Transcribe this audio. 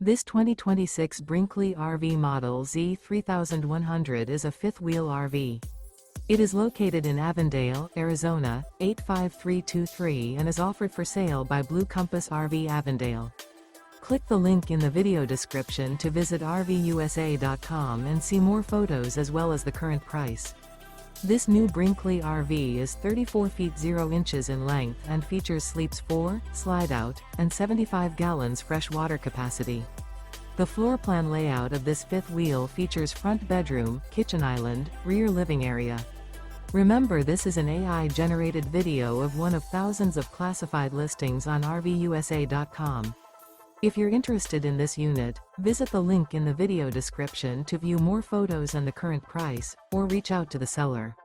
This 2026 Brinkley RV Model Z 3100 is a fifth-wheel RV. It is located in Avondale, Arizona, 85323 and is offered for sale by Blue Compass RV Avondale. Click the link in the video description to visit RVUSA.com and see more photos as well as the current price. This new Brinkley RV is 34 feet 0 inches in length and features sleeps 4, Slideout, and 75 gallons fresh water capacity. The floor plan layout of this fifth wheel features front bedroom, kitchen island, rear living area. Remember, this is an AI-generated video of one of thousands of classified listings on RVUSA.com. If you're interested in this unit, visit the link in the video description to view more photos and the current price, or reach out to the seller.